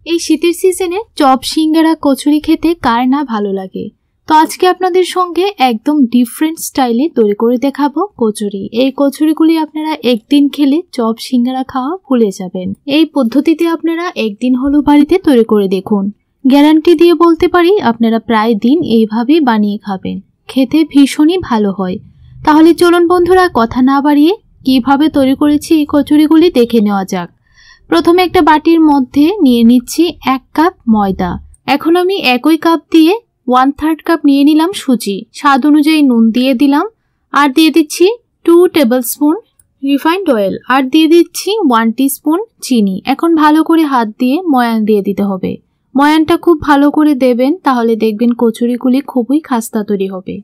এই শীতের সিজনে চপ সিঙ্গারা কচুরি খেতে কার না ভালো লাগে। তো আজকে আপনাদের সঙ্গে একদম ডিফারেন্ট স্টাইলে তৈরি করে দেখাবো কচুরি। এই কচুরিগুলি আপনারা একদিন খেলে চপ সিঙ্গারা খাওয়া ভুলে যাবেন। এই পদ্ধতিতে আপনারা একদিন হলো বাড়িতে তৈরি করে দেখুন, গ্যারান্টি দিয়ে বলতে পারি আপনারা প্রায় দিন এইভাবেই বানিয়ে খাবেন, খেতে ভীষণই ভালো হয়। তাহলে চলুন বন্ধুরা কথা না বাড়িয়ে কিভাবে তৈরি করেছি এই কচুরিগুলি দেখে নেওয়া যাক। প্রথমে একটা বাটির মধ্যে নিয়ে নিচ্ছি 1 কাপ ময়দা। এখন আমি একই কাপ দিয়ে 1/3 কাপ নিয়ে নিলাম সুজি। স্বাদ অনুযায়ী নুন দিয়ে দিলাম, আর দিয়ে দিচ্ছি 2 টেবিলস্পুন রিফাইন্ড অয়েল, আর দিয়ে দিচ্ছি 1 টিস্পুন চিনি। এখন ভালো করে হাত দিয়ে ময়ান দিয়ে দিতে হবে। ময়ানটা খুব ভালো করে দেবেন, তাহলে দেখবেন কচুরিগুলি খুবই খাস্তা তৈরি হবে।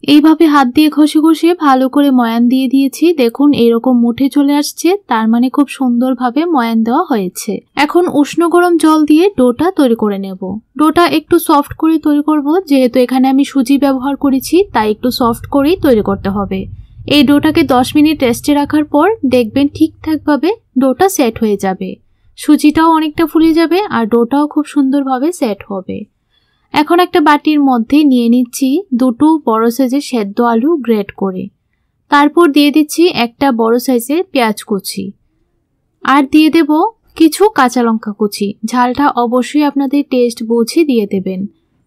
এইভাবে হাত দিয়ে ঘষে ঘষে ভালো করে ময়ান দিয়ে দিয়েছি। দেখুন এরকম মুঠে চলে আসছে, তার মানে খুব সুন্দরভাবে ময়ান দেওয়া হয়েছে। এখন উষ্ণ গরম জল দিয়ে ডোটা তৈরি করে নেব। ডোটা একটু সফট করে তৈরি করব, যেহেতু এখানে আমি সুজি ব্যবহার করেছি তাই একটু সফট করেই তৈরি করতে হবে। এই ডোটাকে 10 মিনিট রেস্টে রাখার পর দেখবেন ঠিকঠাকভাবে ডোটা সেট হয়ে যাবে। সুজিটাও অনেকটা ফুলে যাবে আর ডোটাও খুব সুন্দরভাবে সেট হবে। এখন একটা বাটির মধ্যে নিয়ে নিচ্ছি 2টো বড় সাইজের সেদ্ধ আলু গ্রেট করে, তারপর দিয়ে দিচ্ছি একটা বড় সাইজের পেঁয়াজ কুচি, আর দিয়ে দেব কিছু কাঁচা লঙ্কা কুচি। ঝালটা অবশ্যই আপনাদের টেস্ট বুঝে দিয়ে দেবেন।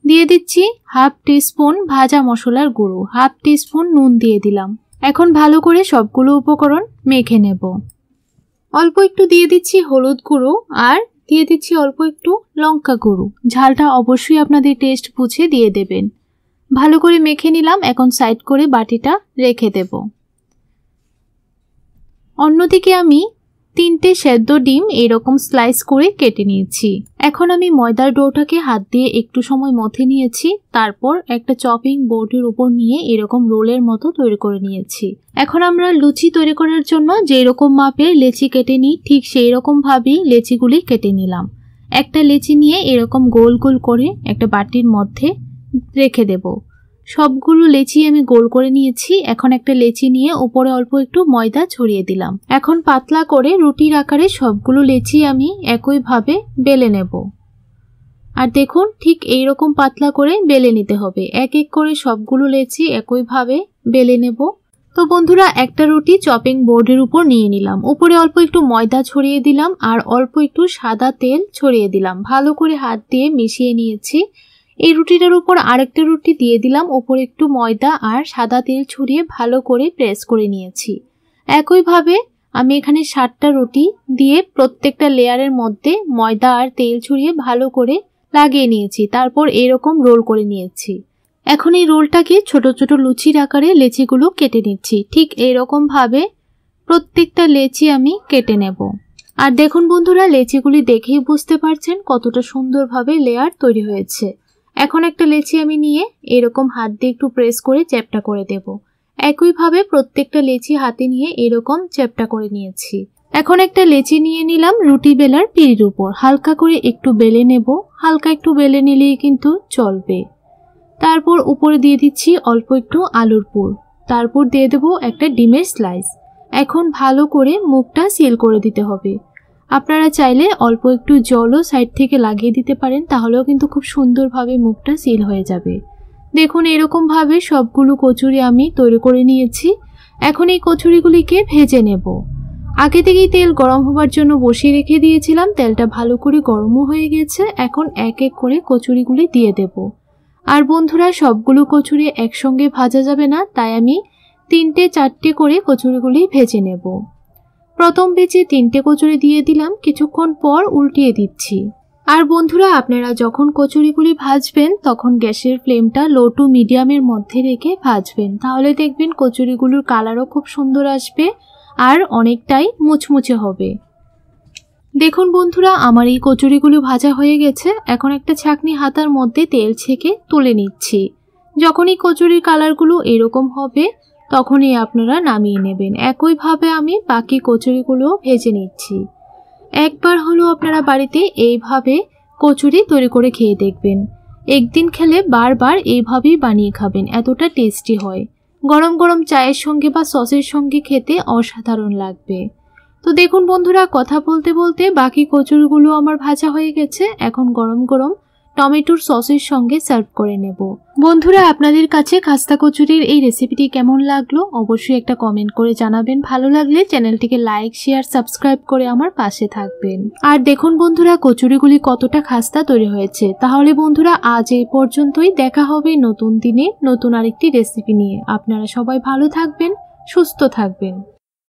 দিয়ে দিচ্ছি 1/2 টিস্পুন ভাজা মশলার গুঁড়ো, 1/2 টিস্পুন নুন দিয়ে দিলাম। এখন ভালো করে সবগুলো উপকরণ মেখে নেব। অল্প একটু দিয়ে দিচ্ছি হলুদ গুঁড়ো, আর দিয়ে দিচ্ছি অল্প একটু লঙ্কা গুঁড়ো। ঝালটা অবশ্যই আপনাদের টেস্ট বুঝে দিয়ে দেবেন। ভালো করে মেখে নিলাম। এখন সাইড করে বাটিটা রেখে দেব। অন্যদিকে আমি 3টে সেদ্ধ ডিম এরকম স্লাইস করে কেটে নিয়েছি। এখন আমি ময়দার ডোটাকে হাত দিয়ে একটু সময় মথে নিয়েছি, তারপর একটা চপিং বোর্ডের উপর নিয়ে এরকম রোলের মতো তৈরি করে নিয়েছি। এখন আমরা লুচি তৈরি করার জন্য যেই রকম মাপের লেচি কেটে নিই, ঠিক সেই রকম ভাবেই লেচিগুলি কেটে নিলাম। একটা লেচি নিয়ে এরকম গোল গোল করে একটা বাটির মধ্যে রেখে দেব। সবগুলো লেচি আমি গোল করে নিয়েছি। এখন একটা লেচি নিয়ে উপরে অল্প একটু ময়দা ছড়িয়ে দিলাম। এখন পাতলা করে রুটির আকারে সবগুলো লেচি আমি একইভাবে বেলে নেব। আর দেখুন ঠিক এই রকম পাতলা করে বেলে নিতে হবে। এক এক করে সবগুলো লেচি একইভাবে বেলে নেব। তো বন্ধুরা, একটা রুটি চপিং বোর্ডের উপর নিয়ে নিলাম। উপরে অল্প একটু ময়দা ছড়িয়ে দিলাম আর অল্প একটু সাদা তেল ছড়িয়ে দিলাম। ভালো করে হাত দিয়ে মিশিয়ে নিয়েছি। এই রুটিটার উপর আরেকটা রুটি দিয়ে দিলাম, উপরে একটু ময়দা আর সাদা তেল ছড়িয়ে ভালো করে প্রেস করে নিয়েছি। একইভাবে আমি এখানে 7টা রুটি দিয়ে প্রত্যেকটা লেয়ারের মধ্যে ময়দা আর তেল ছড়িয়ে ভালো করে লাগিয়ে নিয়েছি। তারপর এরকম রোল করে নিয়েছি। এখন এই রোলটাকে ছোট ছোট লুচির আকারে লেচিগুলো কেটে নিচ্ছি। ঠিক এরকম ভাবে প্রত্যেকটা লেচি আমি কেটে নেব। আর দেখুন বন্ধুরা, লেচিগুলি দেখেই বুঝতে পারছেন কতটা সুন্দরভাবে লেয়ার তৈরি হয়েছে। এখন একটা লেচি আমি নিয়ে এরকম হাত দিয়ে একটু প্রেস করে চ্যাপটা করে দেব। একইভাবে প্রত্যেকটা লেচি হাতে নিয়ে এরকম চ্যাপটা করে নিয়েছি। এখন একটা লেচি নিয়ে নিলাম রুটি বেলার পিঁড়ির উপর, হালকা করে একটু বেলে নেব। হালকা একটু বেলে নিলেই কিন্তু চলবে। তারপর উপরে দিয়ে দিচ্ছি অল্প একটু আলুর পুর, তারপর দিয়ে দেব একটা ডিমের স্লাইস। এখন ভালো করে মুখটা সিল করে দিতে হবে। আপনারা চাইলে অল্প একটু জলও সাইড থেকে লাগিয়ে দিতে পারেন, তাহলেও কিন্তু খুব সুন্দরভাবে মুখটা সিল হয়ে যাবে। দেখুন এরকম ভাবে সবগুলো কচুরি আমি তৈরি করে নিয়েছি। এখন এই কচুরিগুলিকে ভেজে নেব। আগে থেকেই তেল গরম হবার জন্য বসিয়ে রেখে দিয়েছিলাম। তেলটা ভালো করে গরমও হয়ে গেছে। এখন এক এক করে কচুরিগুলি দিয়ে দেব। আর বন্ধুরা, সবগুলো কচুরি একসঙ্গে ভাজা যাবে না, তাই আমি 3টে-4টে করে কচুরিগুলি ভেজে নেব। প্রথম বেচে 3টে কচুরি দিয়ে দিলাম, কিছুক্ষণ পর উল্টিয়ে দিচ্ছি। আর বন্ধুরা, আপনারা যখন কচুরিগুলি ভাজবেন তখন গ্যাসের ফ্লেমটা লো টু মিডিয়ামের মধ্যে রেখে ভাজবেন, তাহলে দেখবেন কচুরিগুলোর কালারও খুব সুন্দর আসবে আর অনেকটাই মুচমুচে হবে। দেখুন বন্ধুরা, আমার এই কচুরিগুলো ভাজা হয়ে গেছে। এখন একটা ছাঁকনি হাতার মধ্যে তেল ছেঁকে তুলে নিচ্ছি। যখনই কচুরির কালারগুলো এরকম হবে তখনই আপনারা নামিয়ে নেবেন। একইভাবে আমি বাকি কচুরিগুলো ভেজে নিচ্ছি। একবার হলো আপনারা বাড়িতে এইভাবে কচুরি তৈরি করে খেয়ে দেখবেন। একদিন খেলে বারবার এইভাবেই বানিয়ে খাবেন, এতটা টেস্টি হয়। গরম গরম চায়ের সঙ্গে বা সসের সঙ্গে খেতে অসাধারণ লাগবে। তো দেখুন বন্ধুরা, কথা বলতে বলতে বাকি কচুরিগুলো আমার ভাজা হয়ে গেছে। এখন গরম গরম টমেটোর সসের সঙ্গে সার্ভ করে নেব। বন্ধুরা, আপনাদের কাছে খাস্তা কচুরির এই রেসিপিটি কেমন লাগলো অবশ্যই একটা কমেন্ট করে জানাবেন। ভালো লাগলে চ্যানেলটিকে লাইক, শেয়ার, সাবস্ক্রাইব করে আমার পাশে থাকবেন। আর দেখুন বন্ধুরা, কচুরিগুলি কতটা খাস্তা তৈরি হয়েছে। তাহলে বন্ধুরা, আজ এই পর্যন্তই। দেখা হবে নতুন দিনে নতুন আরেকটি রেসিপি নিয়ে। আপনারা সবাই ভালো থাকবেন, সুস্থ থাকবেন।